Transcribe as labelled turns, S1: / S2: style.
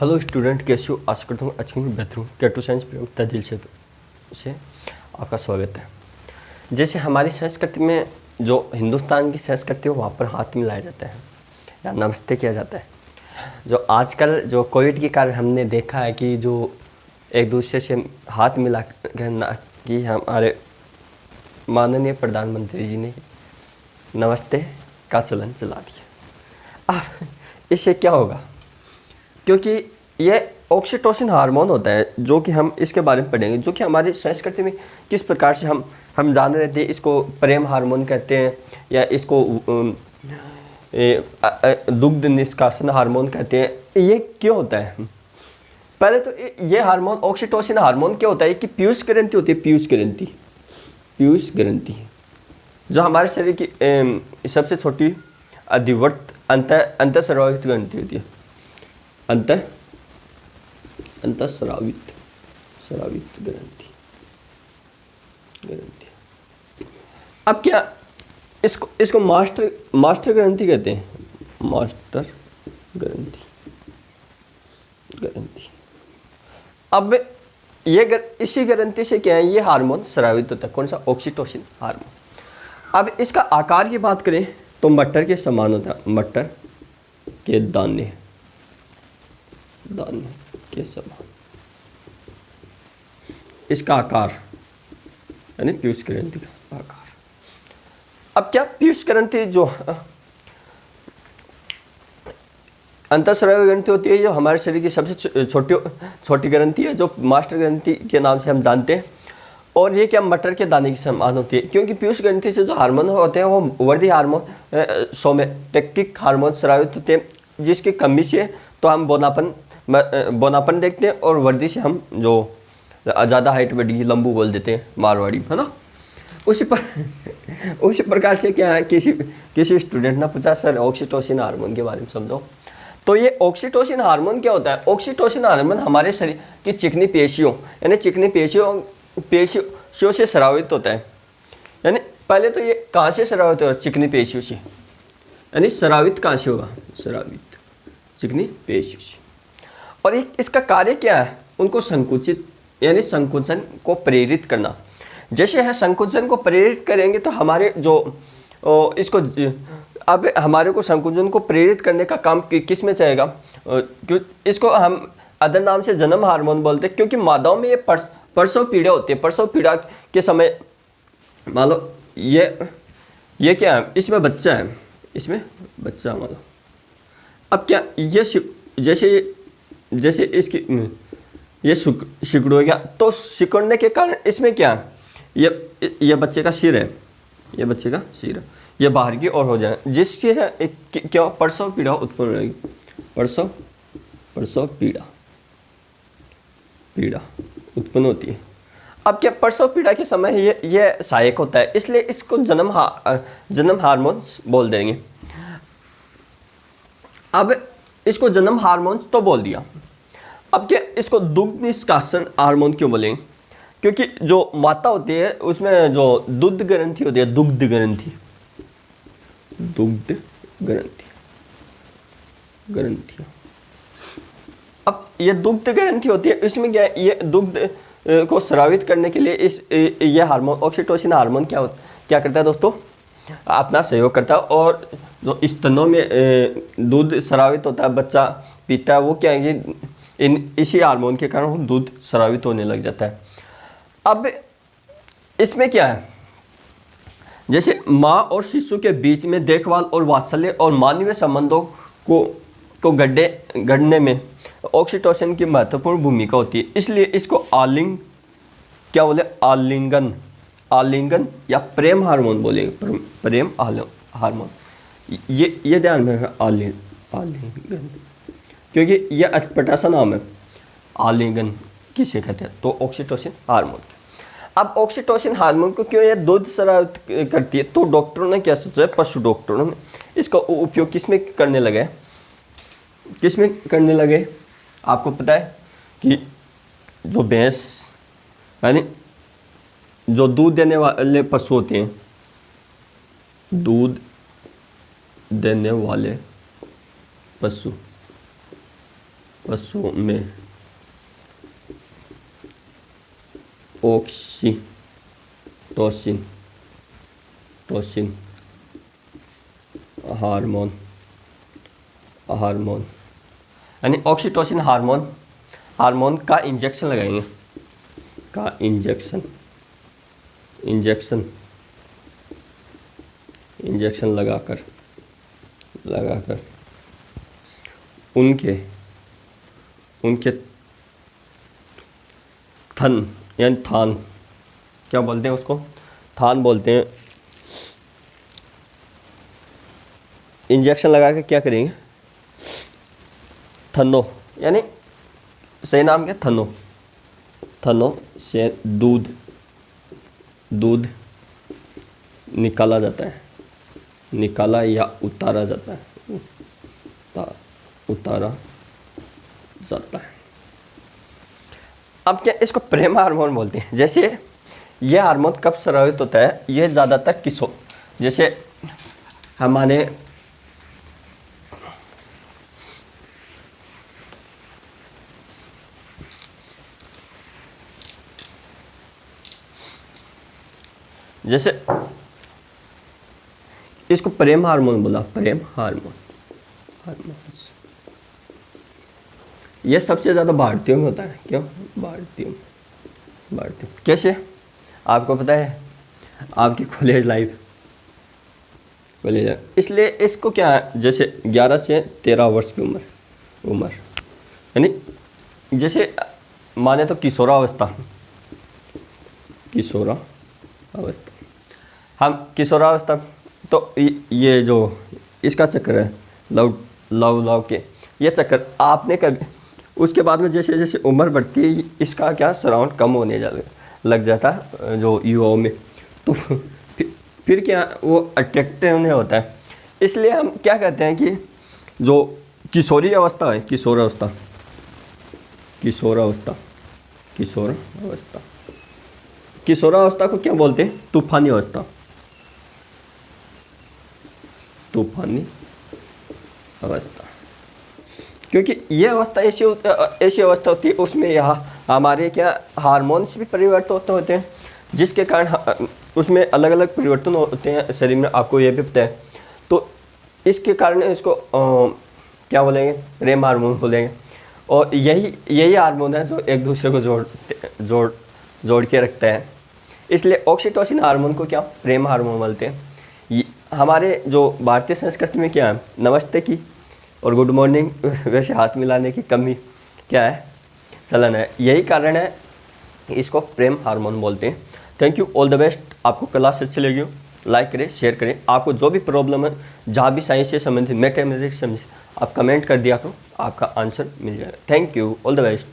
S1: Hello student, कैसे हो? आशा करता हूँ अच्छी में बेहतर हूँ। कैटो साइंस प्रेम तहदील से आपका स्वागत है। जैसे हमारी संस्कृति में जो हिंदुस्तान की संस्कृति है वहाँ पर हाथ मिलाया जाता है या नमस्ते किया जाता है। जो आजकल जो कोविड के कारण हमने देखा है कि जो एक दूसरे से हाथ मिला करना कि हमारे माननीय प्रधानमंत्री जी ने नमस्ते का चलन चला दिया। अब इससे क्या होगा? क्योंकि ये ऑक्सीटोसिन हार्मोन होता है जो कि हम इसके बारे में पढ़ेंगे, जो कि हमारी संस्कृति में किस प्रकार से हम जान रहे थे। इसको प्रेम हार्मोन कहते हैं या इसको दुग्ध निष्कासन हार्मोन कहते हैं। ये क्यों होता है? पहले तो ये हार्मोन ऑक्सीटोसिन हार्मोन क्या होता है कि पीयूष ग्रंथि होती है। पीयूष ग्रंथि जो हमारे शरीर की सबसे छोटी अधिवर्त अंतःस्रावित ग्रंथि होती है। अंतःस्रावित ग्रंथि। अब क्या इसको मास्टर ग्रंथि कहते हैं। मास्टर ग्रंथि। अब इसी ग्रंथि से क्या है, ये हार्मोन स्रावित होता है। कौन सा? Oxytocin hormone. अब इसका आकार की बात करें तो मटर के समान होता है। मटर के दाने के समान इसका आकार, यानी पीयूष ग्रंथि का आकार। अब क्या पीयूष ग्रंथि जो अंतःस्रावी ग्रंथि होती है, जो हमारे शरीर की सबसे छोटी ग्रंथि है, जो मास्टर ग्रंथि के नाम से हम जानते हैं। और ये क्या मटर के दाने के समान होती है, क्योंकि पीयूष ग्रंथि से जो हार्मोन होते हैं वो वर्धी हार्मोन, सोमैटिक हार्मोन स्रावित होते हैं, जिसकी कमी से तो हम बोनापन देखते हैं, और वर्दी से हम जो ज़्यादा हाइट बढ़ी लंबू बोल देते हैं, मारवाड़ी, है ना। उसी प्रकार से क्या है, किसी स्टूडेंट ने पूछा, सर ऑक्सीटोसिन हार्मोन के बारे में समझो। तो ये ऑक्सीटोसिन हार्मोन क्या होता है? ऑक्सीटोसिन हार्मोन हमारे शरीर की चिकनी पेशियों, यानी चिकनी पेशियों से स्रावित होता है। यानी पहले तो ये कहाँ से स्रावित होगा? चिकनी पेशियों से। यानी स्रावित कहाँ से होगा? स्रावित चिकनी पेशियों से। और इसका कार्य क्या है? उनको संकुचित, यानी संकुचन को प्रेरित करना। जैसे है संकुचन को प्रेरित करेंगे तो हमारे जो इसको अब हमारे को संकुचन को प्रेरित करने का काम किस में चाहेगा? इसको हम अदर नाम से जन्म हार्मोन बोलते हैं, क्योंकि मादाओं में ये प्रसव पीड़ा होती है। प्रसव पीड़ा के समय मान लो ये क्या है, इसमें बच्चा है, मान लो। अब क्या ये जैसे इसकी ये सिकुड़ हो गया, तो सिकुड़ने के कारण इसमें क्या है, ये बच्चे का सिर है, ये बाहर की ओर हो जाए, जिससे क्या प्रसव पीड़ा उत्पन्न होगी। प्रसव पीड़ा उत्पन्न होती है। अब क्या प्रसव पीड़ा के समय ये सहायक होता है, इसलिए इसको जन्म हार्मोन्स बोल देंगे। अब इसको जन्म हार्मोन्स तो बोल दिया। अब क्या इसको दुग्ध निष्कासन हार्मोन क्यों बोलेंगे? क्योंकि जो माता होती है उसमें जो दुग्ध ग्रंथि होती है, दुग्ध ग्रंथि। अब ये दुग्ध ग्रंथि होती है, इसमें क्या है, ये दुग्ध को स्रावित करने के लिए ये हार्मोन ऑक्सीटोसिन हार्मोन क्या करता है दोस्तों? अपना सहयोग करता है। और जो स्तनों में दूध स्रावित होता है, बच्चा पीता है, वो क्या है कि इसी हार्मोन के कारण दूध स्रावित होने लग जाता है। अब इसमें क्या है, जैसे माँ और शिशु के बीच में देखभाल और वात्सल्य और मानवीय संबंधों को गढ़ने में ऑक्सीटोसिन की महत्वपूर्ण भूमिका होती है। इसलिए इसको आलिंगन या प्रेम हार्मोन बोलेंगे। प्रेम हार्मोन, ये ध्यान में रखना, आलिंगन, क्योंकि ये अटपटा सा नाम है। आलिंगन किसे कहते हैं? तो ऑक्सीटोसिन हार्मोन। अब ऑक्सीटोसिन हार्मोन को क्यों ये दूध स्रावित करती है? तो डॉक्टरों ने क्या सोचा है, पशु डॉक्टरों ने इसका उपयोग किस में करने लगे? आपको पता है कि जो भैंस, यानी जो दूध देने वाले पशु होते हैं, दूध देने वाले पशु, पशुओं में ऑक्सीटोसिन हार्मोन यानी ऑक्सीटोसिन हार्मोन का इंजेक्शन लगाएंगे, का इंजेक्शन लगाकर उनके थन यानी थान, क्या बोलते हैं उसको, थान बोलते हैं। इंजेक्शन लगा के क्या करेंगे, थनों यानी सही नाम क्या, थनों से दूध निकाला जाता है, निकाला या उतारा जाता है, उतारा जाता है। अब क्या इसको प्रेम हार्मोन बोलते हैं। जैसे ये हार्मोन कब स्रावित होता है, ये ज़्यादातर किशोर, जैसे हमारे जैसे इसको प्रेम हार्मोन बोला, प्रेम हार्मोन ये सबसे ज़्यादा भारतीयों में होता है। क्यों भारतीयों कैसे, आपको पता है, आपकी कॉलेज लाइफ इसलिए इसको क्या है, जैसे 11 से 13 वर्ष की उम्र यानी जैसे माने तो किशोरावस्था, हम किशोरावस्था तो ये जो इसका चक्कर है लव के, ये चक्कर आपने कभी, उसके बाद में जैसे जैसे उम्र बढ़ती है इसका क्या सराउंड कम होने लग जाता है जो युवाओं में, तो फिर क्या वो अट्रैक्टिव नहीं होता है। इसलिए हम क्या कहते हैं कि जो किशोरी अवस्था है, किशोरावस्था को क्या बोलते हैं, तूफानी अवस्था क्योंकि ये अवस्था ऐसी अवस्था होती है उसमें यहाँ हमारे क्या हार्मोन्स भी परिवर्तित होते हैं, जिसके कारण उसमें अलग अलग परिवर्तन होते हैं शरीर में, आपको ये भी पता है। तो इसके कारण इसको क्या बोलेंगे, प्रेम हार्मोन बोलेंगे। और यही हार्मोन है जो एक दूसरे को जोड़ के रखता है। इसलिए ऑक्सीटोसिन हार्मोन को क्या प्रेम हार्मोन बोलते हैं। हमारे जो भारतीय संस्कृति में क्या है, नमस्ते की और गुड मॉर्निंग वैसे हाथ मिलाने की कमी क्या है, चलन है। यही कारण है इसको प्रेम हार्मोन बोलते हैं। Thank you, all the best. आपको क्लास अच्छी लगी हो लाइक करें, शेयर करें। आपको जो भी प्रॉब्लम है, जहाँ भी साइंस से संबंधित, मैथमेटिक्स से संबंधित, आप कमेंट कर दिया करो, आपका आंसर मिल जाएगा। Thank you, all the best.